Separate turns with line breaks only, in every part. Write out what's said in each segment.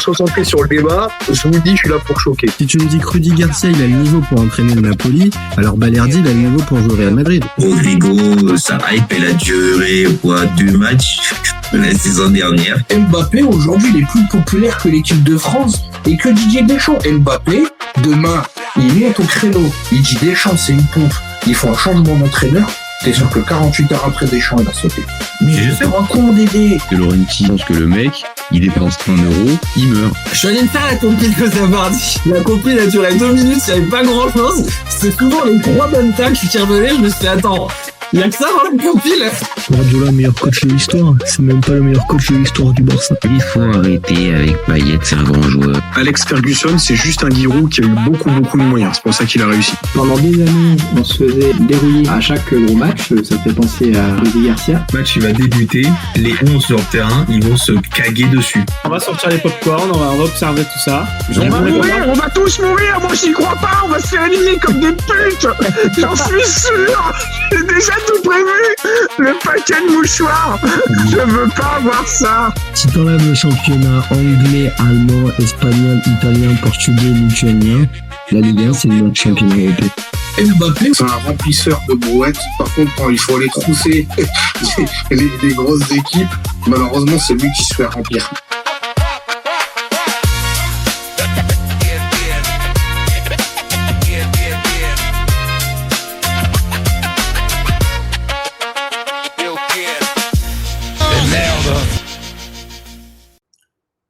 se concentrer sur le débat. Je vous le dis, je suis là pour choquer.
Si tu me dis que Rudy Garcia, il a le niveau pour entraîner le Napoli, alors Balerdi, il a le niveau pour jouer au Real Madrid.
Rodrigo, sa hype, elle a duré, 2 matchs la saison dernière.
Mbappé, aujourd'hui, il est plus populaire que l'équipe de France et que Didier Deschamps. Mbappé, demain, il monte au créneau. Il dit Deschamps, c'est une pompe. Il faut un changement d'entraîneur. T'es sûr que 48 heures après Deschamps, il va sauter. Mais je sais pas con, Dédé.
Que Laurenti pense que le mec, il dépense 1 euro, il meurt.
Je suis allé me faire la compil que ça m'a dit. La compil, elle a duré 2 minutes, il n'y avait pas grand chose. C'est souvent les 3 bonnes tacles qui revenaient. Je me suis dit, attends, il y a que ça dans la compil.
Guardiola, meilleur coach de l'histoire. C'est même pas le meilleur coach de l'histoire du Barça.
Il faut arrêter avec Payet, c'est un grand joueur.
Alex Ferguson, c'est juste un Giroud qui a eu beaucoup de moyens. C'est pour ça qu'il a réussi.
Pendant des années, on se faisait dérouiller à chaque gros match. Ça fait penser à Rudy Garcia.
Le match, il va débuter. Les 11 sur le terrain, ils vont se caguer dessus.
On va sortir les popcorn, on va observer tout ça.
On va tous mourir. Moi, j'y crois pas. On va se faire éliminer comme des putes. J'en suis sûr. J'ai déjà tout prévu. Le paquet de mouchoirs. Je veux pas avoir ça.
Si t'enlèves le championnat anglais, allemand, espagnol, italien, portugais, lituanien, la Ligue 1, c'est le meilleur championnat européen.
Mbappé, c'est un remplisseur de brouettes. Par contre, quand il faut aller trousser les grosses équipes, malheureusement, c'est lui qui se fait remplir.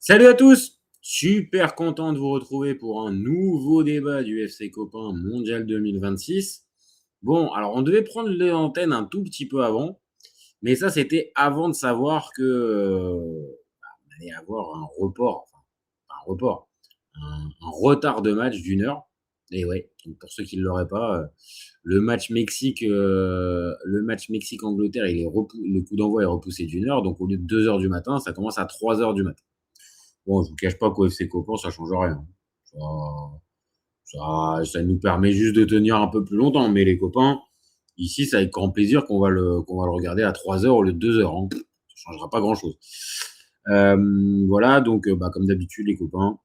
Salut à tous, super content de vous retrouver pour un nouveau débat du FC Copain Mondial 2026. Bon, alors on devait prendre l'antenne un tout petit peu avant, mais ça c'était avant de savoir que on allait avoir un retard de match d'1 heure. Et ouais, donc pour ceux qui ne l'auraient pas, le match Mexique-Angleterre, le coup d'envoi est repoussé d'1 heure, donc au lieu de 2 heures du matin, ça commence à 3 heures du matin. Bon, je vous cache pas qu'au FC Copain, ça change rien. Ça nous permet juste de tenir un peu plus longtemps. Mais les copains, ici, c'est avec grand plaisir qu'on va le regarder à 3 heures au lieu de 2 heures. Hein. Ça changera pas grand chose. Voilà, donc, comme d'habitude, les copains,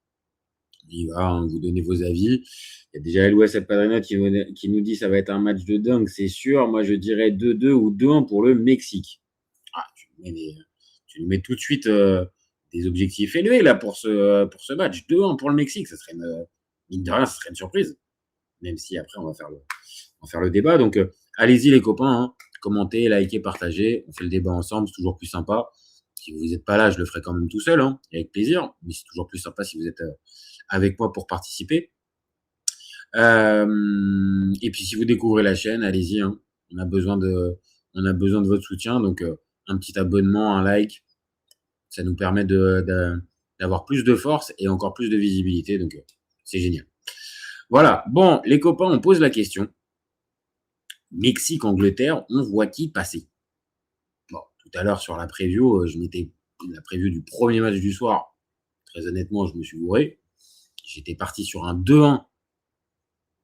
il va vous donner vos avis. Il y a déjà Elouès El Padrino qui nous dit ça va être un match de dingue, c'est sûr. Moi, je dirais 2-2 ou 2-1 pour le Mexique. Ah, tu nous mets tout de suite des objectifs élevés là pour ce match. 2-1 pour le Mexique, ça serait mine de rien, ça serait une surprise. Même si après on va faire le débat. Donc allez-y les copains, hein. Commentez, likez, partagez. On fait le débat ensemble, c'est toujours plus sympa. Si vous n'êtes pas là, je le ferai quand même tout seul, hein, avec plaisir. Mais c'est toujours plus sympa si vous êtes avec moi pour participer. Et puis si vous découvrez la chaîne, allez-y. Hein. On a besoin de votre soutien. Donc un petit abonnement, un like. Ça nous permet d'avoir plus de force et encore plus de visibilité. Donc, c'est génial. Voilà. Bon, les copains, on pose la question. Mexique-Angleterre, on voit qui passer? Bon, tout à l'heure, sur la preview, la preview du premier match du soir. Très honnêtement, je me suis gouré. J'étais parti sur un 2-1,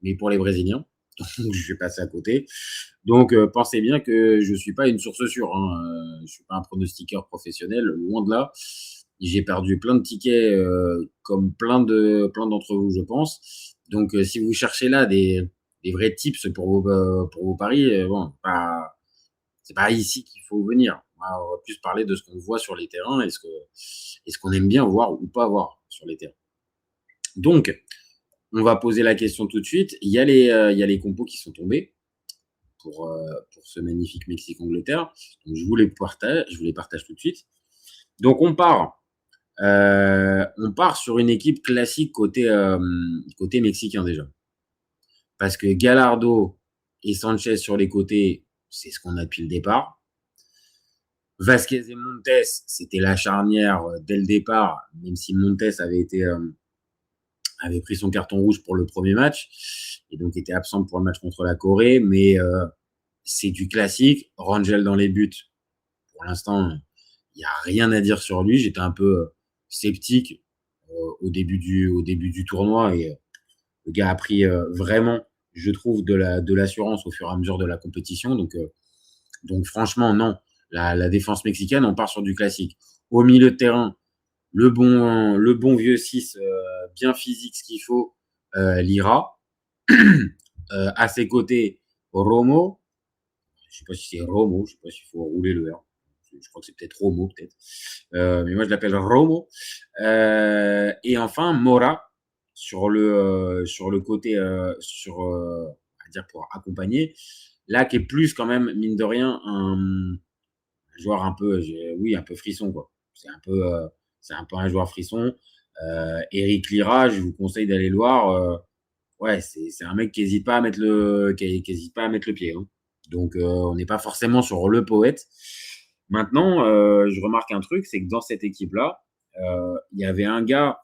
mais pour les Brésiliens. Donc, je vais passer à côté. Donc, pensez bien que je suis pas une source sûre. Hein. Je suis pas un pronostiqueur professionnel, loin de là. J'ai perdu plein de tickets, comme plein d'entre vous, je pense. Donc, si vous cherchez là des vrais tips pour vos paris, c'est pas ici qu'il faut venir. On va plus parler de ce qu'on voit sur les terrains et ce qu'on aime bien voir ou pas voir sur les terrains. Donc, on va poser la question tout de suite. Il y a les compos qui sont tombés pour ce magnifique Mexique-Angleterre. Donc, je vous les partage tout de suite. Donc, on part sur une équipe classique côté mexicain déjà. Parce que Gallardo et Sanchez sur les côtés, c'est ce qu'on a depuis le départ. Vasquez et Montes, c'était la charnière dès le départ, même si Montes avait pris son carton rouge pour le premier match et donc était absent pour le match contre la Corée, mais c'est du classique. Rangel dans les buts, pour l'instant, il n'y a rien à dire sur lui. J'étais un peu sceptique au début du tournoi et le gars a pris vraiment, je trouve, de l'assurance au fur et à mesure de la compétition. Donc franchement, non. La défense mexicaine, on part sur du classique. Au milieu de terrain, le bon vieux 6 bien physique, ce qu'il faut, Lira. À ses côtés, Romo. Je sais pas si c'est Romo, je sais pas s'il faut rouler le R. Je crois que c'est peut-être Romo, peut-être. Mais moi, je l'appelle Romo. Et enfin, Mora sur le côté, on va dire pour accompagner. Là, qui est plus quand même, mine de rien, un joueur un peu, un peu frisson, quoi. C'est un peu un joueur frisson. Eric Lira, je vous conseille d'aller le voir. Ouais, c'est un mec qui n'hésite pas à mettre le pied, hein. Donc, on n'est pas forcément sur le poète. Maintenant, je remarque un truc, c'est que dans cette équipe-là, il y avait un gars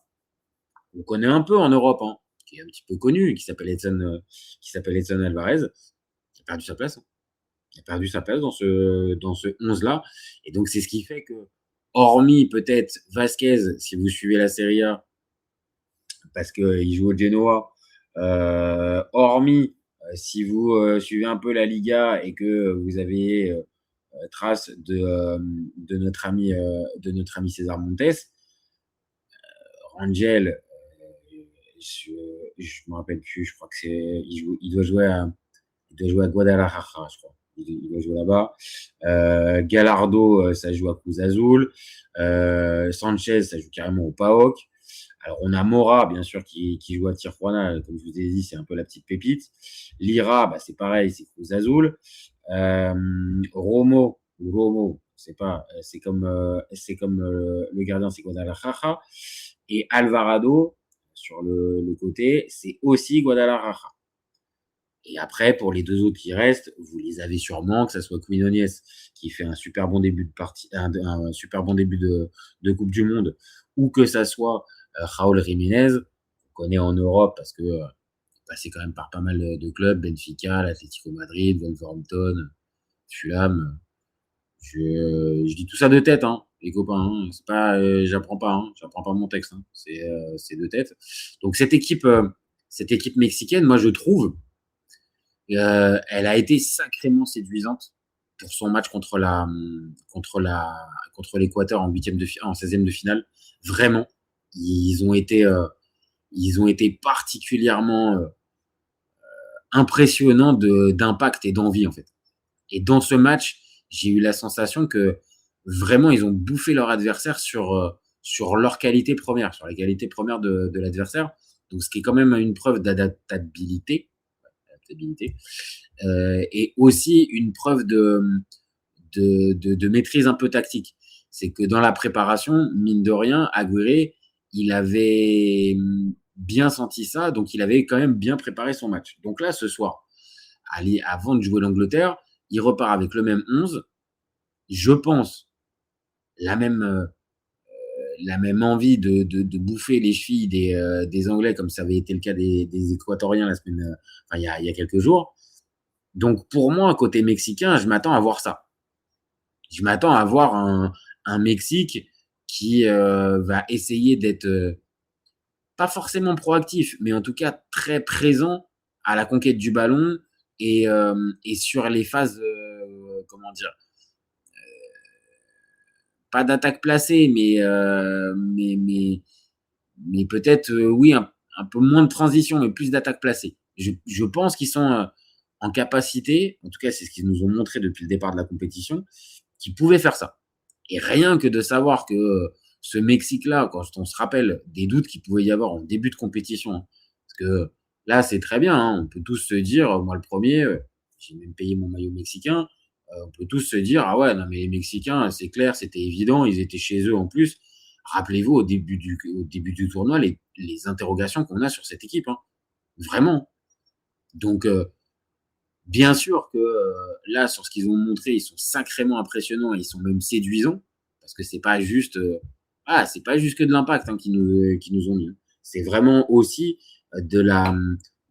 qu'on connaît un peu en Europe, hein, qui est un petit peu connu, qui s'appelle Edson Alvarez, qui a perdu sa place, hein. Il a perdu sa place dans ce 11-là. Et donc, c'est ce qui fait que, hormis peut-être Vasquez, si vous suivez la Serie A, parce qu'il joue au Genoa, hormis si vous suivez un peu la Liga et que vous avez trace de notre ami César Montes, Rangel, je me rappelle plus, je crois que il doit jouer à Guadalajara, je crois. Il doit jouer là-bas. Gallardo, ça joue à Cruz Azul. Sanchez, ça joue carrément au PAOK. Alors, on a Mora, bien sûr, qui joue à Tijuana. Comme je vous ai dit, c'est un peu la petite pépite. Lira, bah, c'est pareil, c'est Cruz Azul. Romo, c'est comme le gardien, c'est Guadalajara. Et Alvarado, sur le côté, c'est aussi Guadalajara. Et après, pour les deux autres qui restent, vous les avez sûrement, que ce soit Quinones, qui fait un super bon début de partie, un super bon début de Coupe du Monde, ou que ça soit Raúl Jiménez, qu'on connaît en Europe parce que passé quand même par pas mal de clubs, Benfica, l'Atlético Madrid, Wolverhampton, Fulham. Je dis tout ça de tête, hein, les copains. Hein. C'est pas, j'apprends pas mon texte. Hein. C'est de tête. Donc cette équipe mexicaine, moi je trouve, elle a été sacrément séduisante pour son match contre l'Équateur en 16e de finale. Vraiment, ils ont été particulièrement impressionnants d'impact et d'envie en fait. Et dans ce match, j'ai eu la sensation que vraiment ils ont bouffé leur adversaire sur leur qualité première, sur les qualités premières de l'adversaire. Donc ce qui est quand même une preuve d'adaptabilité. Et aussi une preuve de maîtrise un peu tactique. C'est que dans la préparation, mine de rien, Aguirre, il avait bien senti ça, donc il avait quand même bien préparé son match. Donc là, ce soir, avant de jouer l'Angleterre, il repart avec le même 11. Je pense la même envie de bouffer les chevilles des Anglais, comme ça avait été le cas des Équatoriens il y a quelques jours. Donc pour moi, côté mexicain, je m'attends à voir ça. Je m'attends à voir un Mexique qui va essayer d'être pas forcément proactif, mais en tout cas très présent à la conquête du ballon et sur les phases, comment dire, pas d'attaque placée, mais peut-être, oui, un peu moins de transition, mais plus d'attaque placée. Je pense qu'ils sont en capacité, en tout cas c'est ce qu'ils nous ont montré depuis le départ de la compétition, qu'ils pouvaient faire ça. Et rien que de savoir que ce Mexique-là, quand on se rappelle des doutes qu'il pouvait y avoir en début de compétition, hein, parce que là c'est très bien, hein, on peut tous se dire, moi le premier, j'ai même payé mon maillot mexicain, on peut tous se dire, ah ouais, non mais les Mexicains, c'est clair, c'était évident, ils étaient chez eux en plus. Rappelez-vous au début du tournoi les interrogations qu'on a sur cette équipe, hein. Vraiment. Donc bien sûr que là, sur ce qu'ils ont montré, ils sont sacrément impressionnants et ils sont même séduisants parce que c'est pas juste que de l'impact, hein, qu'ils nous ont mis. C'est vraiment aussi il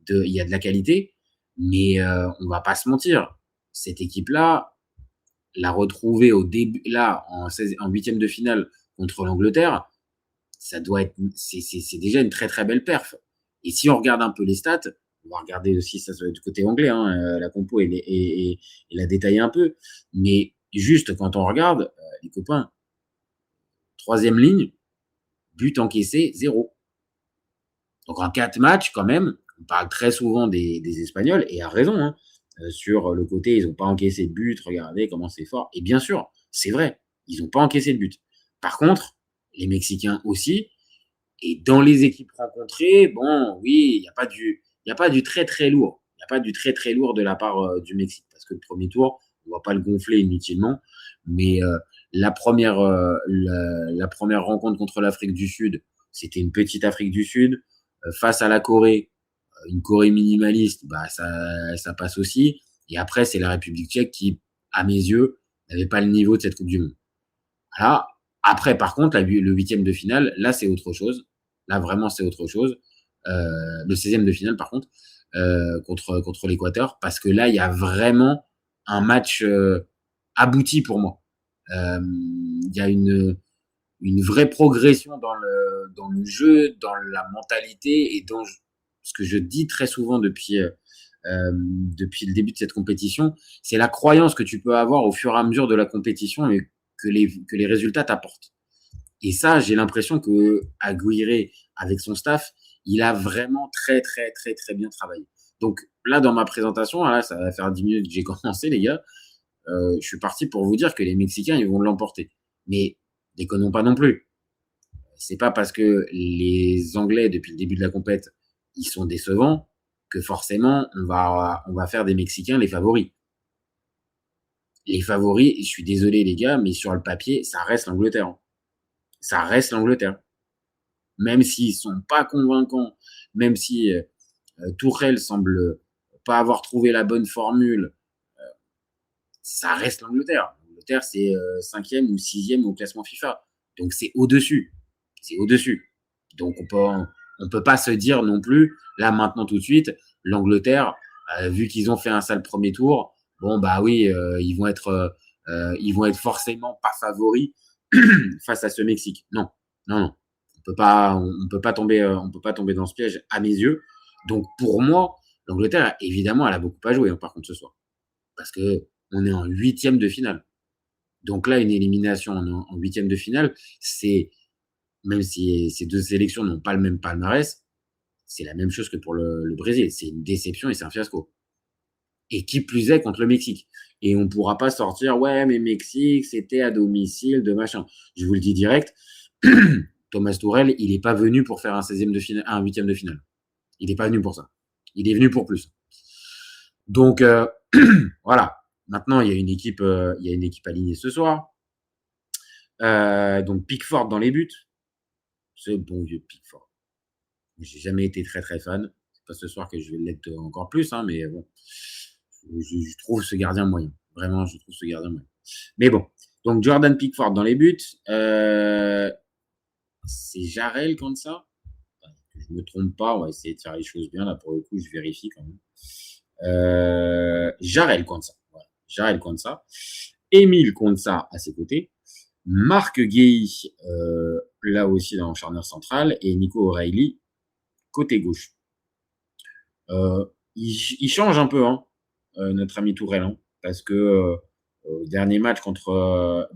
y a de la qualité, mais on va pas se mentir. Cette équipe-là, la retrouver au début, là, en 8e de finale contre l'Angleterre, c'est déjà une très très belle perf. Et si on regarde un peu les stats, on va regarder aussi ça du côté anglais, hein, la compo et la détailler un peu. Mais juste quand on regarde, les copains, 3e ligne, but encaissé, 0. Donc en 4 matchs, quand même, on parle très souvent des Espagnols, et à raison, hein, sur le côté, ils n'ont pas encaissé de but, regardez comment c'est fort. Et bien sûr, c'est vrai, ils n'ont pas encaissé de but. Par contre, les Mexicains aussi, et dans les équipes rencontrées, bon, oui, il n'y a pas du très très lourd. Il n'y a pas du très très lourd de la part du Mexique, parce que le premier tour, on ne va pas le gonfler inutilement, mais la première rencontre contre l'Afrique du Sud, c'était une petite Afrique du Sud, face à la Corée, une Corée minimaliste, bah ça passe aussi. Et après, c'est la République tchèque qui, à mes yeux, n'avait pas le niveau de cette Coupe du Monde. Voilà. Après, par contre, le 8e de finale, là, c'est autre chose. Là, vraiment, c'est autre chose. Le 16e de finale, par contre, contre l'Équateur, parce que là, il y a vraiment un match abouti pour moi. Il y a une vraie progression dans le jeu, dans la mentalité et dans ce que je dis très souvent depuis le début de cette compétition, c'est la croyance que tu peux avoir au fur et à mesure de la compétition et que les résultats t'apportent. Et ça, j'ai l'impression que Aguirre, avec son staff, il a vraiment très, très, très, très bien travaillé. Donc là, dans ma présentation, là, ça va faire 10 minutes que j'ai commencé, les gars. Je suis parti pour vous dire que les Mexicains, ils vont l'emporter. Mais déconnons pas non plus. C'est pas parce que les Anglais, depuis le début de la compète, ils sont décevants que forcément, on va faire des Mexicains les favoris. Les favoris, je suis désolé les gars, mais sur le papier, ça reste l'Angleterre. Ça reste l'Angleterre. Même s'ils sont pas convaincants, même si Tuchel semble pas avoir trouvé la bonne formule, ça reste l'Angleterre. L'Angleterre, c'est 5e ou 6e au classement FIFA. Donc, c'est au-dessus. C'est au-dessus. Donc, on peut pas se dire non plus, là, maintenant, tout de suite, l'Angleterre, vu qu'ils ont fait un sale premier tour, bon, bah oui, ils vont être forcément pas favoris face à ce Mexique. Non. On peut pas tomber dans ce piège à mes yeux. Donc, pour moi, l'Angleterre, évidemment, elle a beaucoup à jouer, hein, par contre, ce soir. Parce que on est en 8e de finale. Donc là, une élimination en 8e de finale, c'est, même si ces deux sélections n'ont pas le même palmarès, c'est la même chose que pour le Brésil. C'est une déception et c'est un fiasco. Et qui plus est contre le Mexique. Et on ne pourra pas sortir, ouais, mais Mexique, c'était à domicile, de machin. Je vous le dis direct, Thomas Tuchel, il n'est pas venu pour faire un 16e de finale, un 8e de finale. Il n'est pas venu pour ça. Il est venu pour plus. Donc, voilà. Maintenant, il y a une équipe alignée ce soir. Donc, Pickford dans les buts. Ce bon vieux Pickford. J'ai jamais été très, très fan. C'est pas ce soir que je vais l'être encore plus, hein, mais bon. Je trouve ce gardien moyen. Vraiment, je trouve ce gardien moyen. Mais bon. Donc, Jordan Pickford dans les buts. C'est Jarel comme ça. Que je me trompe pas. On va essayer de faire les choses bien. Là, pour le coup, je vérifie quand même. Jarel Kwanza. Voilà. Jarel Kwanza. Émile Kwanza à ses côtés. Marc Guéhi, là aussi dans le charnière central. Et Nico O'Reilly, côté gauche. Il change un peu, hein, notre ami Tourelle, hein, parce que dernier match contre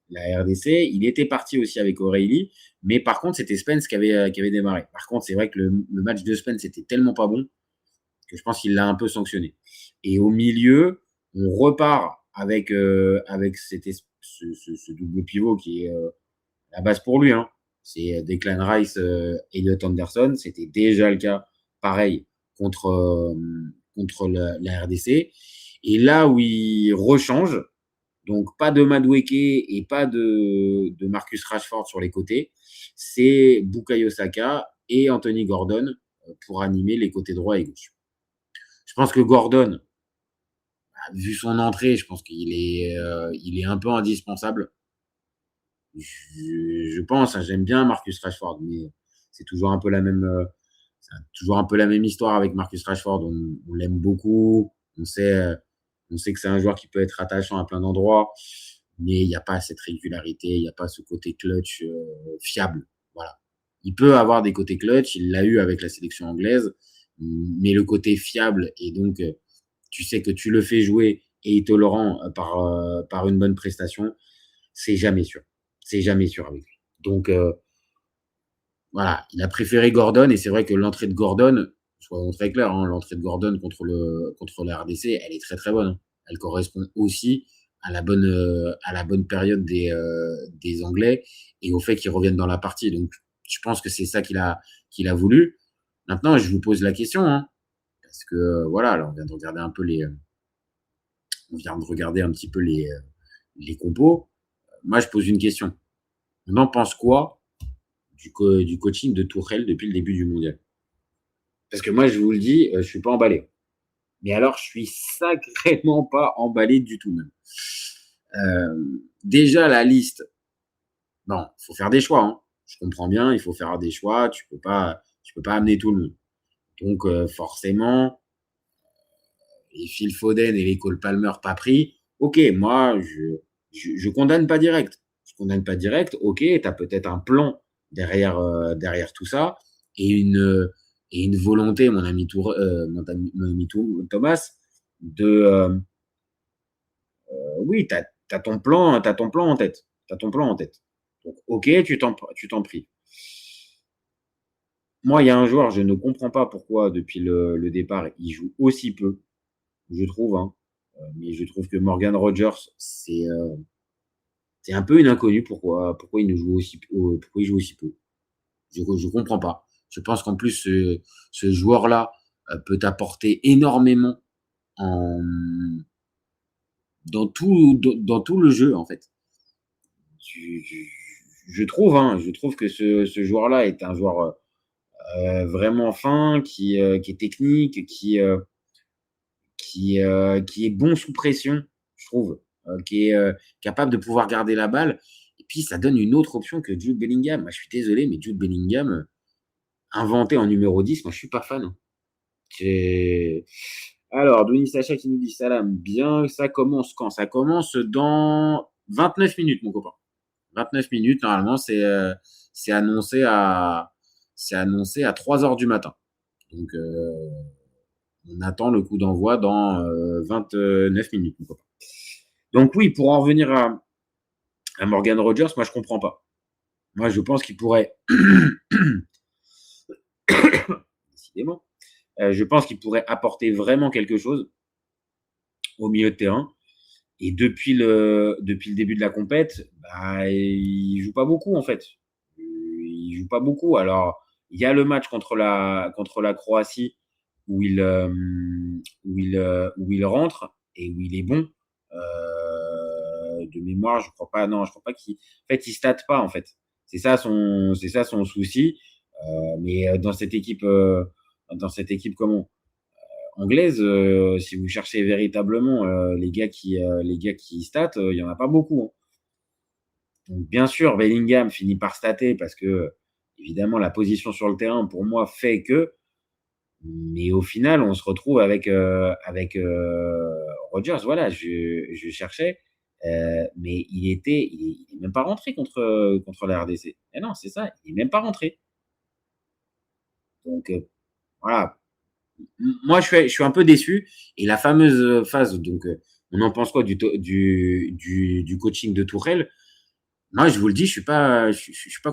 la RDC, il était parti aussi avec O'Reilly, mais par contre, c'était Spence qui avait démarré. Par contre, c'est vrai que le match de Spence était tellement pas bon que je pense qu'il l'a un peu sanctionné. Et au milieu, on repart avec ce double pivot qui est la base pour lui, hein. C'est Declan Rice, Elliot Anderson. C'était déjà le cas, pareil, contre la RDC. Et là où il rechange, donc pas de Madueke et pas de Marcus Rashford sur les côtés, c'est Bukayo Saka et Anthony Gordon pour animer les côtés droit et gauche. Je pense que Gordon, vu son entrée, je pense qu'il est un peu indispensable. Je pense, hein, j'aime bien Marcus Rashford, mais c'est toujours un peu la même histoire avec Marcus Rashford. On l'aime beaucoup, on sait que c'est un joueur qui peut être attachant à plein d'endroits, mais il n'y a pas cette régularité, il n'y a pas ce côté clutch fiable. Voilà. Il peut avoir des côtés clutch, il l'a eu avec la sélection anglaise, mais le côté fiable, et donc tu sais que tu le fais jouer et il te le rend par une bonne prestation, c'est jamais sûr. C'est jamais sûr avec lui. Donc, voilà, il a préféré Gordon et c'est vrai que l'entrée de Gordon, soyons très clairs, hein, l'entrée de Gordon contre la RDC, elle est très très bonne. Hein. Elle correspond aussi à la bonne période des Anglais et au fait qu'ils reviennent dans la partie. Donc, je pense que c'est ça qu'il a voulu. Maintenant, je vous pose la question, hein, parce que voilà, là, on vient de regarder un peu un petit peu les compos. Moi, je pose une question. On en pense quoi du coaching de Tuchel depuis le début du mondial? Parce que moi, je vous le dis, je suis pas emballé. Mais alors, je suis sacrément pas emballé du tout même. Déjà, la liste, bon, il faut faire des choix. Hein. Je comprends bien, il faut faire des choix. Tu peux pas amener tout le monde. Donc, forcément, les Phil Foden et les Cole Palmer pas pris. Ok, moi, je condamne pas direct. Je condamne pas direct. Ok, tu as peut-être un plan derrière tout ça et une volonté, mon ami Thomas, de oui, t'as ton plan en tête. T'as ton plan en tête. Donc, ok, tu t'en pries. Moi, il y a un joueur, je ne comprends pas pourquoi depuis le départ, il joue aussi peu, je trouve. Hein. Mais je trouve que Morgan Rogers, c'est un peu une inconnue. Pourquoi il joue aussi peu. Je comprends pas. Je pense qu'en plus, ce joueur-là peut apporter énormément dans tout le jeu, en fait. Je trouve que ce joueur-là est un joueur vraiment fin, qui est technique, qui est bon sous pression, je trouve, qui est capable de pouvoir garder la balle. Et puis, ça donne une autre option que Jude Bellingham. Moi, je suis désolé, mais Jude Bellingham, inventé en numéro 10, moi, je suis pas fan. Hein. Alors, Denis Sacha qui nous dit salam. Bien, ça commence quand? Ça commence dans 29 minutes, mon copain. 29 minutes, normalement, c'est annoncé à 3h du matin. Donc, on attend le coup d'envoi dans 29 minutes, mon copain. Donc oui, pour en revenir à Morgan Rogers, moi, je comprends pas. Moi, je pense qu'il pourrait... Décidément. Je pense qu'il pourrait apporter vraiment quelque chose au milieu de terrain. Et depuis le début de la compète, il joue pas beaucoup, en fait. Il joue pas beaucoup. Alors, il y a le match contre la Croatie où il rentre et où il est bon. De mémoire, je crois pas qu'il... En fait, il state pas, en fait. C'est ça son souci. Mais dans cette équipe anglaise, si vous cherchez véritablement les gars qui statent, il y en a pas beaucoup. Hein. Donc, bien sûr, Bellingham finit par stater parce que évidemment la position sur le terrain pour moi fait que, mais au final on se retrouve avec Rogers. Voilà, je cherchais, mais il est même pas rentré contre la RDC. Et non, c'est ça, il est même pas rentré. Donc voilà. Moi, je suis un peu déçu. Et la fameuse phase, donc, on en pense quoi du coaching de Tuchel? Moi, je vous le dis, je suis pas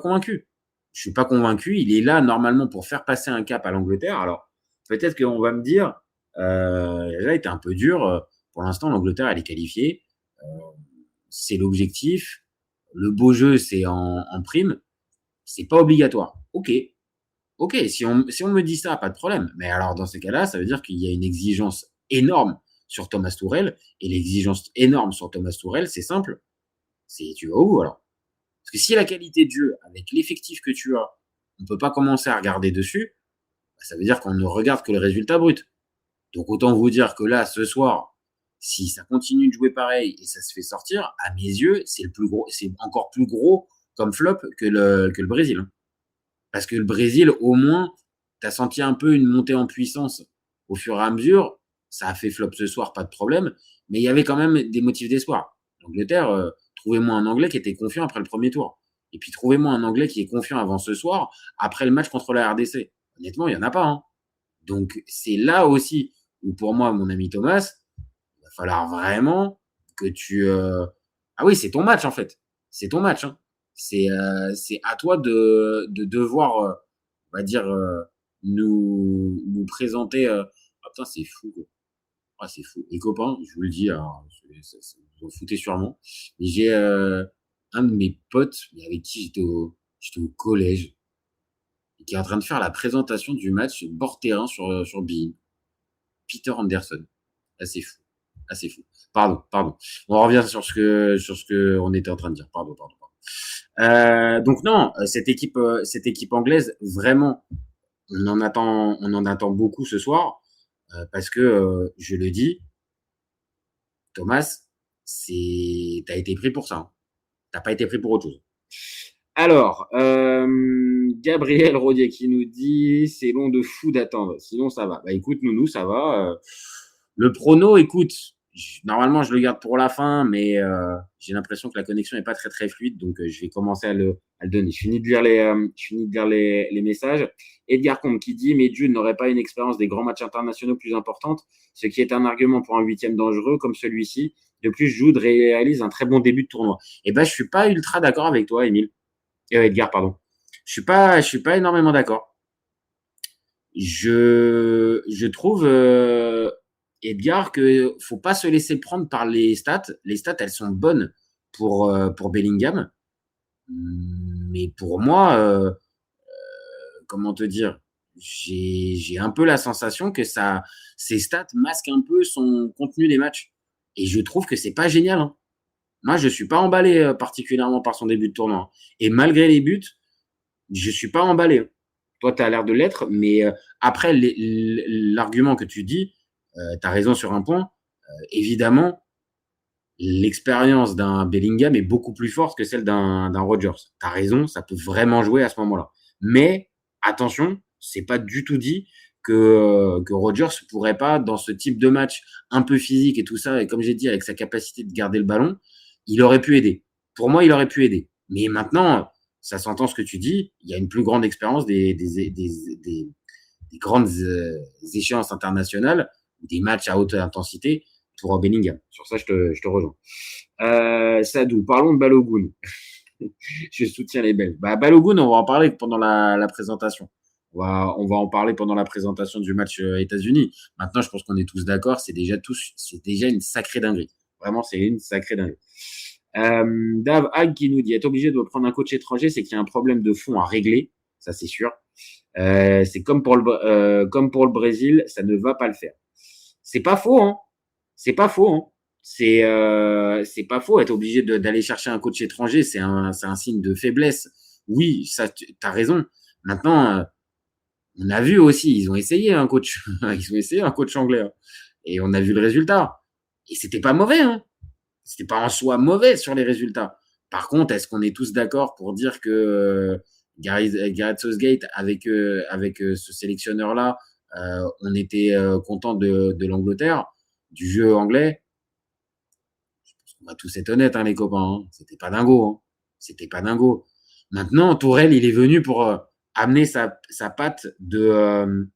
convaincu. Je suis pas convaincu. Il est là normalement pour faire passer un cap à l'Angleterre. Alors, peut-être qu'on va me dire, là, il était un peu dur. Pour l'instant, l'Angleterre, elle est qualifiée. C'est l'objectif. Le beau jeu, c'est en prime. C'est pas obligatoire. Ok, si on me dit ça, pas de problème. Mais alors, dans ces cas-là, ça veut dire qu'il y a une exigence énorme sur Thomas Tuchel. Et l'exigence énorme sur Thomas Tuchel, c'est simple. C'est tu vas où alors? Parce que si la qualité de jeu, avec l'effectif que tu as, on ne peut pas commencer à regarder dessus, ça veut dire qu'on ne regarde que le résultat brut. Donc, autant vous dire que là, ce soir, si ça continue de jouer pareil et ça se fait sortir, à mes yeux, c'est encore plus gros comme flop que le Brésil. Parce que le Brésil, au moins, tu as senti un peu une montée en puissance au fur et à mesure. Ça a fait flop ce soir, pas de problème. Mais il y avait quand même des motifs d'espoir. L'Angleterre, trouvez-moi un Anglais qui était confiant après le premier tour. Et puis trouvez-moi un Anglais qui est confiant avant ce soir, après le match contre la RDC. Honnêtement, il n'y en a pas. Hein. Donc c'est là aussi où pour moi, mon ami Thomas, il va falloir vraiment que tu... Ah oui, c'est ton match en fait. c'est ton match. Hein. C'est à toi de devoir, on va dire, nous présenter. Ah putain, c'est fou. Quoi. Ah, c'est fou. Les copains, je vous le dis, alors, vous en foutez sûrement. Mais j'ai un de mes potes, mais avec qui j'étais au collège, et qui est en train de faire la présentation du match bord terrain sur Bein. Peter Anderson. Ah, c'est fou. Ah, c'est fou. Pardon. On revient sur ce que on était en train de dire. Pardon. Donc non, cette équipe anglaise, vraiment, on en attend beaucoup ce soir, parce que je le dis, Thomas, t'as été pris pour ça. Hein. T'as pas été pris pour autre chose. Alors, Gabriel Rodier qui nous dit c'est long de fou d'attendre. Sinon ça va. Bah écoute, Nounou, ça va. Le prono, écoute, normalement je le garde pour la fin, mais j'ai l'impression que la connexion est pas très très fluide, donc je vais commencer à le donner. Je finis de lire les messages. Edgar Combe qui dit mais Jude n'aurait pas une expérience des grands matchs internationaux plus importante, ce qui est un argument pour un 8e dangereux comme celui-ci. De plus, Jude réalise un très bon début de tournoi. Et ben je suis pas ultra d'accord avec toi, Edgar, pardon. Je suis pas énormément d'accord. Je trouve Edgar que faut pas se laisser prendre par les stats. Les stats, elles sont bonnes pour Bellingham, mais pour moi, comment te dire, j'ai un peu la sensation que ces stats masquent un peu son contenu des matchs, et je trouve que c'est pas génial. Hein. Moi, je suis pas emballé particulièrement par son début de tournoi. Et malgré les buts, je suis pas emballé. Toi, tu as l'air de l'être, mais après, l'argument que tu dis, tu as raison sur un point. Évidemment, l'expérience d'un Bellingham est beaucoup plus forte que celle d'un Rodgers. Tu as raison, ça peut vraiment jouer à ce moment-là. Mais attention, c'est pas du tout dit que Rodgers pourrait pas, dans ce type de match un peu physique et tout ça, et comme j'ai dit, avec sa capacité de garder le ballon, il aurait pu aider. Pour moi, il aurait pu aider. Mais maintenant, ça s'entend ce que tu dis, il y a une plus grande expérience des grandes échéances internationales, des matchs à haute intensité pour Bellingham. Sur ça, je te rejoins. Sadou, parlons de Balogun. Je soutiens les Belges. Balogun, on va en parler pendant la présentation. On va en parler pendant la présentation du match États-Unis. Maintenant, je pense qu'on est tous d'accord, c'est déjà une sacrée dinguerie. Vraiment, c'est une sacrée dinguerie. Dave Hag qui nous dit être obligé de prendre un coach étranger, c'est qu'il y a un problème de fond à régler, ça c'est sûr. C'est comme pour le Brésil, ça ne va pas le faire. C'est pas faux, hein. C'est pas faux, hein. C'est pas faux. Être obligé d'aller chercher un coach étranger, c'est un signe de faiblesse. Oui, ça, t'as raison. Maintenant, on a vu aussi, ils ont essayé un coach, ils ont essayé un coach anglais, hein. Et on a vu le résultat. Et c'était pas mauvais, hein. C'était pas en soi mauvais sur les résultats. Par contre, est-ce qu'on est tous d'accord pour dire que Gareth Southgate, avec ce sélectionneur-là, on était content de l'Angleterre, du jeu anglais? Je pense qu'on va tous être honnêtes, hein, les copains. Hein. C'était pas dingo. Hein. C'était pas dingo. Maintenant, Tourelle, il est venu pour amener sa patte de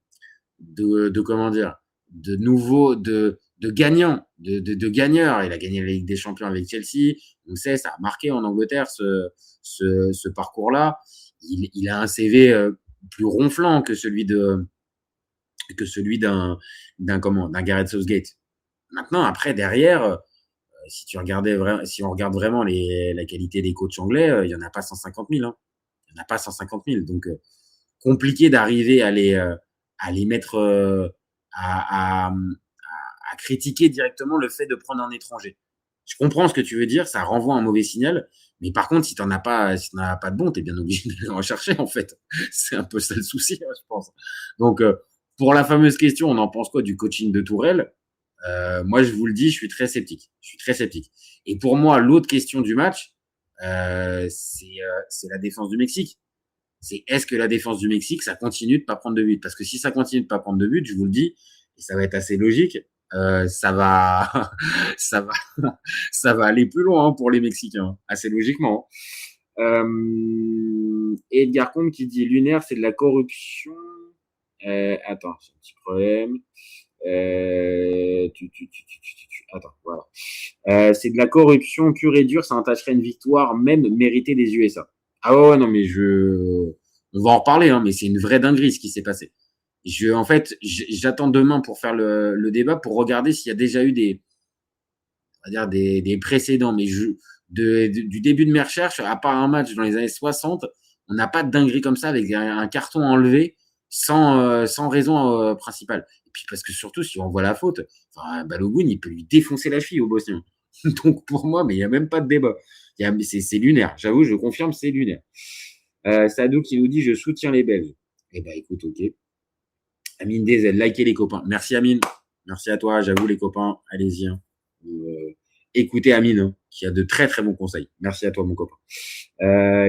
comment dire, de nouveau, de gagnant, de gagneur. Il a gagné la Ligue des Champions avec Chelsea. On sait, ça a marqué en Angleterre ce parcours-là. Il a un CV plus ronflant que celui d'un Gareth Southgate. Maintenant, après, derrière, si on regarde vraiment la qualité des coachs anglais, il y en a pas 150 000. Hein. Il y en a pas 150 000. Donc, compliqué d'arriver à les mettre à critiquer directement le fait de prendre un étranger. Je comprends ce que tu veux dire, ça renvoie un mauvais signal, mais par contre, si t'en as pas de bon, t'es bien obligé d'aller en chercher, en fait. C'est un peu ça le souci, je pense. Donc, pour la fameuse question, on en pense quoi du coaching de Tourelle? Moi, je vous le dis, je suis très sceptique. Et pour moi, l'autre question du match, c'est la défense du Mexique. Est-ce que la défense du Mexique, ça continue de pas prendre de but? Parce que si ça continue de pas prendre de but, je vous le dis, et ça va être assez logique, ça va aller plus loin, hein, pour les Mexicains, assez logiquement. Edgar Combe qui dit lunaire, c'est de la corruption. Attends, j'ai un petit problème. Attends, voilà. C'est de la corruption pure et dure, ça entacherait une victoire même méritée des USA. Ah ouais, non, mais on va en reparler, hein, mais c'est une vraie dinguerie ce qui s'est passé. En fait, j'attends demain pour faire le débat pour regarder s'il y a déjà eu on va dire des précédents, mais du début de mes recherches, à part un match dans les années 60, on n'a pas de dinguerie comme ça avec un carton enlevé sans raison principale. Et puis parce que surtout, si on voit la faute, Balogun, il peut lui défoncer la cheville au Bosnien. Donc pour moi, mais il n'y a même pas de débat. C'est lunaire. J'avoue, je confirme, c'est lunaire. Sadou qui nous dit je soutiens les Belges. Eh ben écoute, ok. Amine DZ, likez les copains. Merci Amine. Merci à toi. J'avoue les copains, allez-y. Hein. Écoutez Amine, hein, qui a de très très bons conseils. Merci à toi mon copain.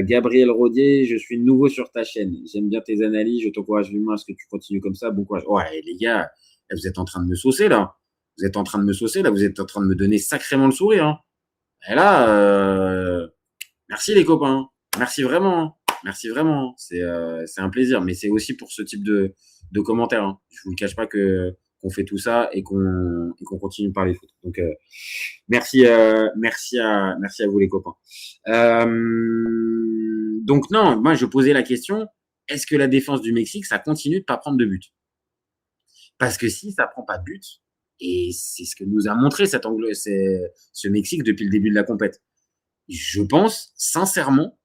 Gabriel Rodier, je suis nouveau sur ta chaîne. J'aime bien tes analyses. Je t'encourage vivement à ce que tu continues comme ça. Bon courage. Ouais les gars, vous êtes en train de me saucer là. Vous êtes en train de me donner sacrément le sourire. Hein. Et là, merci les copains. Merci vraiment. Merci vraiment. C'est un plaisir. Mais c'est aussi pour ce type de commentaires. Hein. Je vous le cache pas qu'on fait tout ça et qu'on continue de parler foot. Donc merci à vous les copains. Donc non, moi je posais la question, est-ce que la défense du Mexique ça continue de pas prendre de but? Parce que si ça prend pas de but, et c'est ce que nous a montré ce Mexique depuis le début de la compète, je pense sincèrement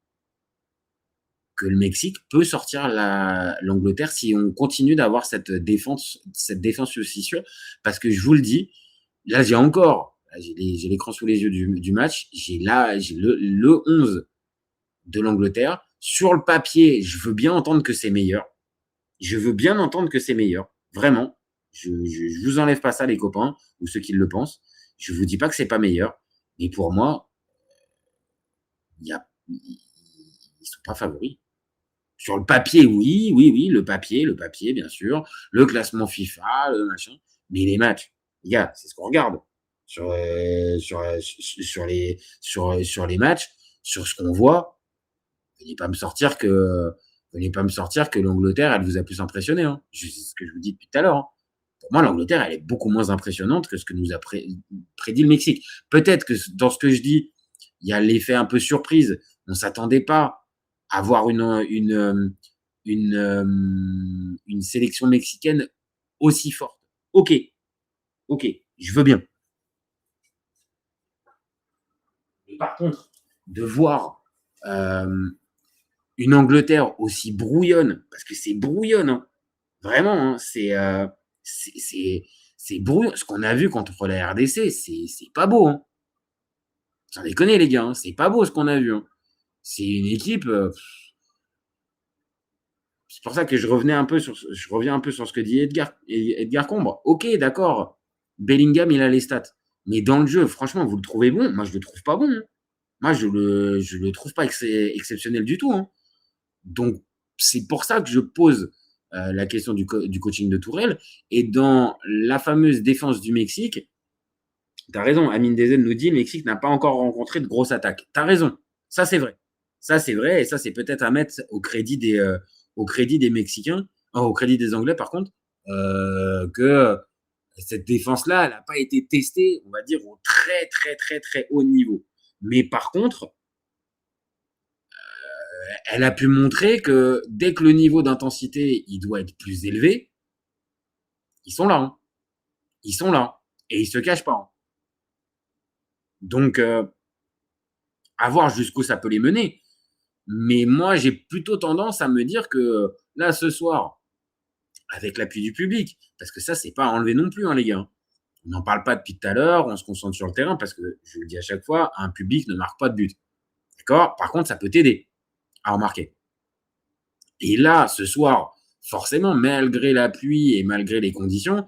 que le Mexique peut sortir l'Angleterre si on continue d'avoir cette défense aussi sûre. Parce que je vous le dis, là j'ai l'écran sous les yeux du match, j'ai le 11 de l'Angleterre. Sur le papier, je veux bien entendre que c'est meilleur. Vraiment. Je vous enlève pas ça les copains, ou ceux qui le pensent. Je vous dis pas que c'est pas meilleur. Mais pour moi, ils sont pas favoris. Sur le papier, oui, le papier, bien sûr, le classement FIFA, le machin, mais les matchs, les gars, c'est ce qu'on regarde sur les matchs, sur ce qu'on voit. Venez pas me sortir que l'Angleterre, elle vous a plus impressionné. Hein. C'est ce que je vous dis depuis tout à l'heure. Hein. Pour moi, l'Angleterre, elle est beaucoup moins impressionnante que ce que nous a prédit le Mexique. Peut-être que dans ce que je dis, il y a l'effet un peu surprise. On s'attendait pas à voir une sélection mexicaine aussi forte. Ok, je veux bien. Mais par contre, de voir une Angleterre aussi brouillonne, parce que c'est brouillonne, hein, vraiment, hein, c'est brouillon. Ce qu'on a vu contre la RDC, c'est pas beau. Hein. Sans déconner les gars, hein, c'est pas beau ce qu'on a vu. Hein. C'est une équipe. C'est pour ça que je reviens un peu sur ce que dit Edgar Combre. Ok, d'accord. Bellingham, il a les stats. Mais dans le jeu, franchement, vous le trouvez bon? Moi, je le trouve pas bon. Hein. Moi, je le trouve pas exceptionnel du tout. Hein. Donc, c'est pour ça que je pose la question du coaching de Tourelle. Et dans la fameuse défense du Mexique, t'as raison, Amine Dezen nous dit le Mexique n'a pas encore rencontré de grosses attaques. T'as raison. Ça, c'est vrai. Et ça, c'est peut-être à mettre au crédit des Mexicains, au crédit des Anglais, par contre, que cette défense-là, elle n'a pas été testée, on va dire, au très, très, très, très haut niveau. Mais par contre, elle a pu montrer que dès que le niveau d'intensité, il doit être plus élevé, ils sont là. Hein. Ils sont là. Et ils se cachent pas. Hein. Donc, à voir jusqu'où ça peut les mener. Mais moi, j'ai plutôt tendance à me dire que là, ce soir, avec l'appui du public, parce que ça, c'est pas à enlever non plus, hein, les gars. On n'en parle pas depuis tout à l'heure, on se concentre sur le terrain, parce que, je le dis à chaque fois, un public ne marque pas de but. D'accord? Par contre, ça peut t'aider à en marquer. Et là, ce soir, forcément, malgré la pluie et malgré les conditions,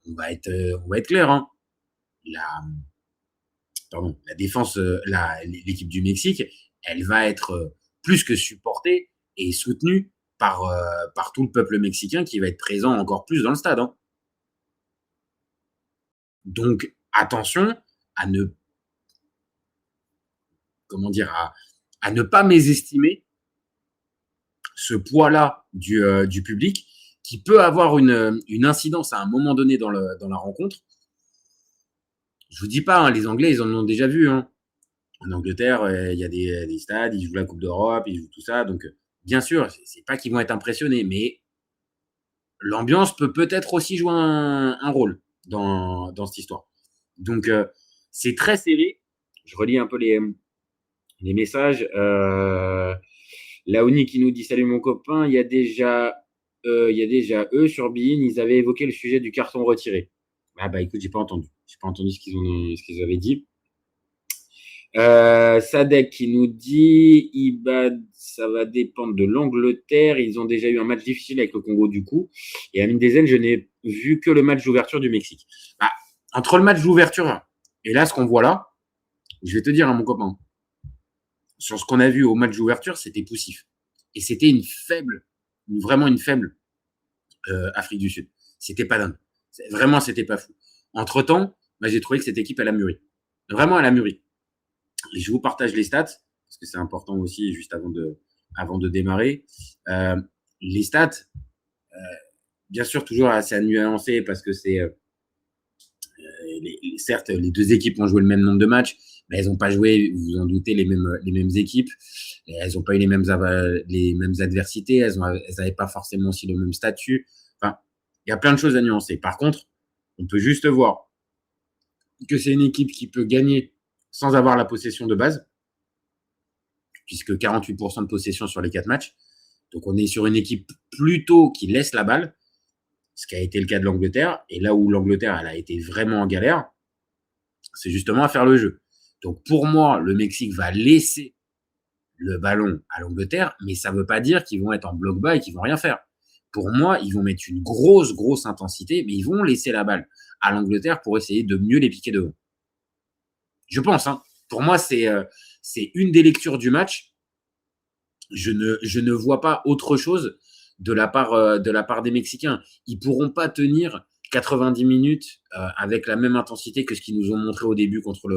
on va être clair. Hein. La défense, l'équipe du Mexique, elle va être plus que supportée et soutenue par tout le peuple mexicain qui va être présent encore plus dans le stade. Hein. Donc, attention à ne pas mésestimer ce poids-là du public qui peut avoir une incidence à un moment donné dans la rencontre. Je vous dis pas, hein, les Anglais, ils en ont déjà vu. Hein. En Angleterre, il y a des stades, ils jouent la Coupe d'Europe, ils jouent tout ça. Donc, bien sûr, c'est pas qu'ils vont être impressionnés, mais l'ambiance peut peut-être aussi jouer un rôle dans cette histoire. Donc, c'est très serré. Je relis un peu les messages. Laoni qui nous dit « Salut mon copain, il y a déjà eux sur Bein, ils avaient évoqué le sujet du carton retiré. » Ah bah écoute, j'ai pas entendu ce qu'ils avaient dit. Sadek qui nous dit Ibad, ça va dépendre de l'Angleterre. Ils ont déjà eu un match difficile avec le Congo du coup. Et Amine Dezen, je n'ai vu que le match d'ouverture du Mexique. Bah, entre le match d'ouverture et là, ce qu'on voit là, je vais te dire, hein, mon copain, sur ce qu'on a vu au match d'ouverture, c'était poussif. Et c'était vraiment une faible Afrique du Sud. C'était pas dingue. Vraiment, c'était pas fou. Entre-temps, bah, j'ai trouvé que cette équipe, elle a mûri. Vraiment, elle a mûri. Et je vous partage les stats, parce que c'est important aussi, juste avant de démarrer. Les stats, bien sûr, toujours assez nuancé, parce que c'est certes, les deux équipes ont joué le même nombre de matchs, mais elles n'ont pas joué, vous vous en doutez, les mêmes équipes. Et elles n'ont pas eu les mêmes adversités, elles n'avaient pas forcément aussi le même statut. Enfin, il y a plein de choses à nuancer. Par contre, on peut juste voir que c'est une équipe qui peut gagner sans avoir la possession de base, puisque 48% de possession sur les 4 matchs. Donc, on est sur une équipe plutôt qui laisse la balle, ce qui a été le cas de l'Angleterre. Et là où l'Angleterre, elle a été vraiment en galère, c'est justement à faire le jeu. Donc, pour moi, le Mexique va laisser le ballon à l'Angleterre, mais ça ne veut pas dire qu'ils vont être en bloc bas et qu'ils vont rien faire. Pour moi, ils vont mettre une grosse intensité, mais ils vont laisser la balle à l'Angleterre pour essayer de mieux les piquer devant. Je pense, hein. Pour moi, c'est une des lectures du match. Je ne vois pas autre chose de la part des Mexicains. Ils pourront pas tenir 90 minutes avec la même intensité que ce qu'ils nous ont montré au début contre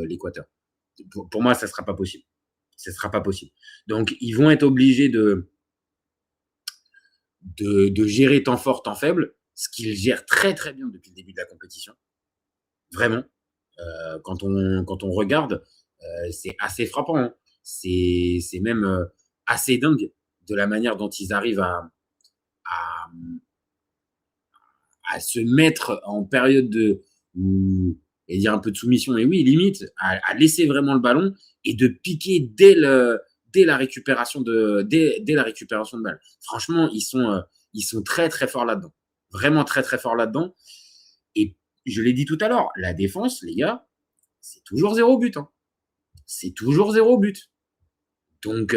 l'Équateur. Pour moi, ça sera pas possible. Ce sera pas possible. Donc, ils vont être obligés de gérer temps fort, temps faible, ce qu'ils gèrent très très bien depuis le début de la compétition. Vraiment. Quand on regarde, c'est assez frappant. Hein. C'est même assez dingue de la manière dont ils arrivent à se mettre en période et dire un peu de soumission, mais oui, limite, à laisser vraiment le ballon et de piquer dès la récupération de balle. Franchement, ils sont très très forts là-dedans. Vraiment très très forts là-dedans. Et je l'ai dit tout à l'heure, la défense, les gars, c'est toujours 0 but. Hein. C'est toujours 0 but. Donc,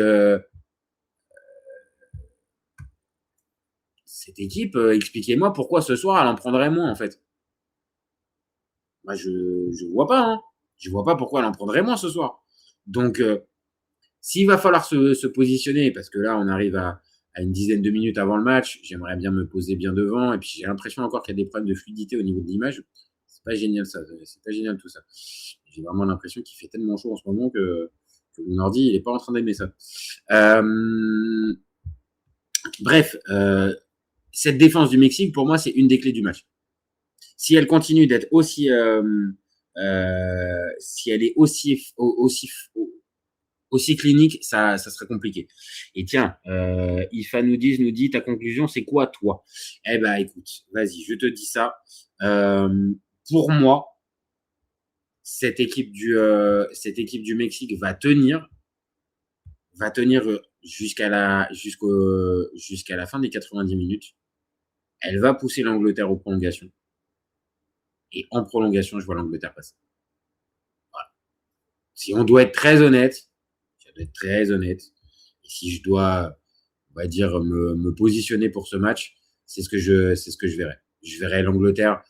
cette équipe, expliquez-moi pourquoi ce soir, elle en prendrait moins, en fait. Moi, je vois pas. Hein. Je vois pas pourquoi elle en prendrait moins ce soir. Donc, s'il va falloir se positionner, parce que là, on arrive à une dizaine de minutes avant le match, j'aimerais bien me poser bien devant, et puis j'ai l'impression encore qu'il y a des problèmes de fluidité au niveau de l'image. C'est pas génial ça, c'est pas génial tout ça. J'ai vraiment l'impression qu'il fait tellement chaud en ce moment que mon ordi, il est pas en train d'aimer ça. Bref, cette défense du Mexique, pour moi, c'est une des clés du match. Si elle continue d'être aussi, si elle est aussi clinique, ça serait compliqué. Et tiens, Ifa nous dit, ta conclusion, c'est quoi, toi? Eh ben, écoute, vas-y, je te dis ça. Pour moi, cette équipe du Mexique va tenir jusqu'à la fin des 90 minutes. Elle va pousser l'Angleterre aux prolongations. Et en prolongation, je vois l'Angleterre passer. Voilà. Si on doit être très honnête, et si je dois, on va dire, me positionner pour ce match, c'est ce que je verrai. Je verrai l'Angleterre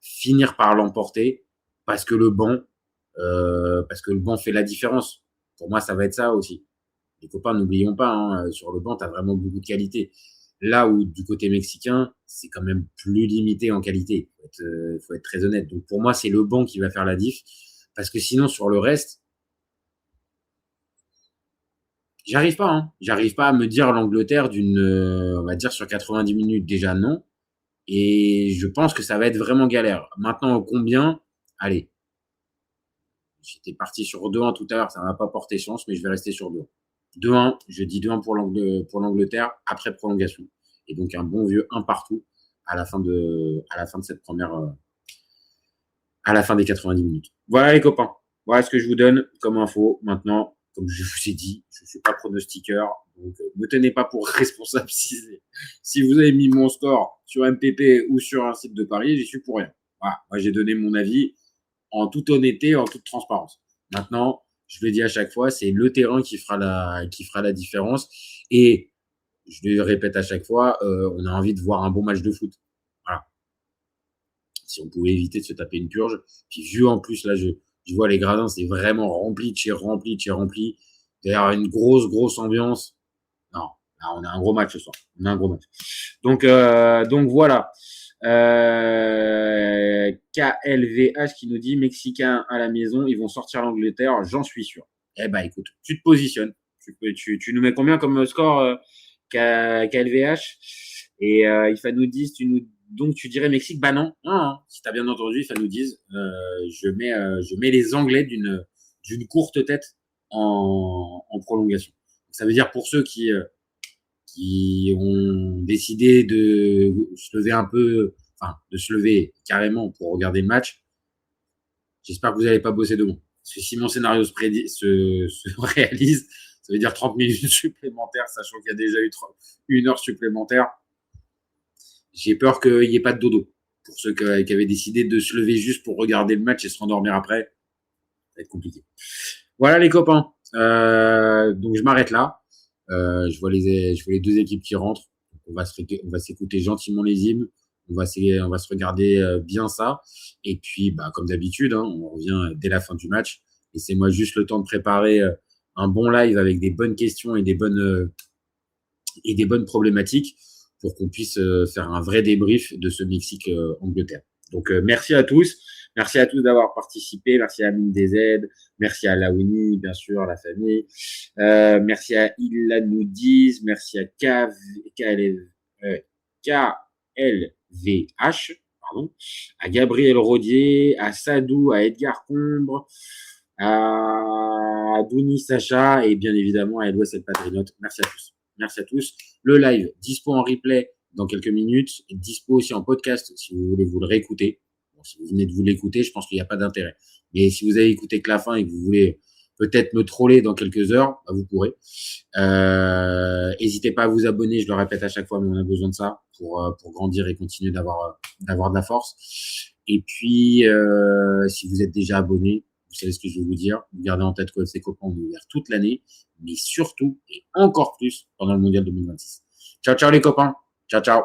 finir par l'emporter parce que le banc fait la différence. Pour moi, ça va être ça aussi. Les copains, n'oublions pas, hein, sur le banc, tu as vraiment beaucoup de qualité. Là où du côté mexicain, c'est quand même plus limité en qualité. Faut être très honnête. Donc pour moi, c'est le banc qui va faire la diff. Parce que sinon, sur le reste, J'arrive pas, hein. J'arrive pas à me dire l'Angleterre on va dire sur 90 minutes, déjà non. Et je pense que ça va être vraiment galère. Maintenant, combien? Allez. J'étais parti sur 2-1 tout à l'heure, ça m'a pas porté chance, mais je vais rester sur 2-1. 2-1, je dis 2-1 pour l'Angleterre après prolongation. Et donc un bon vieux 1 partout à la fin de cette première, à la fin des 90 minutes. Voilà les copains. Voilà ce que je vous donne comme info. Maintenant, comme je vous ai dit, je ne suis pas pronostiqueur, donc ne me tenez pas pour responsable si vous avez mis mon score sur MPP ou sur un site de Paris, j'y suis pour rien. Voilà, moi j'ai donné mon avis en toute honnêteté, en toute transparence. Maintenant, je le dis à chaque fois, c'est le terrain qui fera la différence. Et je le répète à chaque fois, on a envie de voir un bon match de foot. Voilà. Si on pouvait éviter de se taper une purge. Puis vu en plus, là, je vois les gradins, c'est vraiment rempli. D'ailleurs, une grosse ambiance. Non, là, on a un gros match ce soir. On a un gros match. Donc voilà. KLVH qui nous dit Mexicains à la maison, ils vont sortir l'Angleterre, j'en suis sûr. Eh ben écoute, tu te positionnes. Tu nous mets combien comme score KLVH? Et IFA nous dit, donc tu dirais Mexique? Bah non, si t'as bien entendu, IFA nous dit, je mets les Anglais d'une courte tête en prolongation. Ça veut dire pour ceux qui ont décidé de se lever un peu, enfin de se lever carrément pour regarder le match, j'espère que vous n'allez pas bosser demain. Parce que si mon scénario se réalise, ça veut dire 30 minutes supplémentaires, sachant qu'il y a déjà eu 1 heure supplémentaire. J'ai peur qu'il n'y ait pas de dodo. Pour ceux qui avaient décidé de se lever juste pour regarder le match et se rendormir après, ça va être compliqué. Voilà les copains. Donc je m'arrête là. Je vois les 2 équipes qui rentrent. On va s'écouter gentiment les hymnes. On va se regarder bien ça. Et puis, comme d'habitude, on revient dès la fin du match. Laissez-moi juste le temps de préparer un bon live avec des bonnes questions et des bonnes problématiques pour qu'on puisse faire un vrai débrief de ce Mexique-Angleterre. Donc, merci à tous. Merci à tous d'avoir participé. Merci à Mine DZ. Merci à Laouni, bien sûr, à la famille. Merci à Ilanoudiz. Merci à KLVH. Pardon. À Gabriel Rodier. À Sadou. À Edgar Combre. À Douni Sacha. Et bien évidemment à Elwes El Padrinote. Merci à tous. Merci à tous. Le live dispo en replay dans quelques minutes. Dispo aussi en podcast si vous voulez vous le réécouter. Si vous venez de vous l'écouter, je pense qu'il n'y a pas d'intérêt. Mais si vous avez écouté que la fin et que vous voulez peut-être me troller dans quelques heures, vous pourrez. N'hésitez pas à vous abonner, je le répète à chaque fois, mais on a besoin de ça pour grandir et continuer d'avoir de la force. Et puis, si vous êtes déjà abonné, vous savez ce que je vais vous dire. Vous gardez en tête que ces copains ont ouvert toute l'année, mais surtout et encore plus pendant le Mondial 2026. Ciao les copains. Ciao.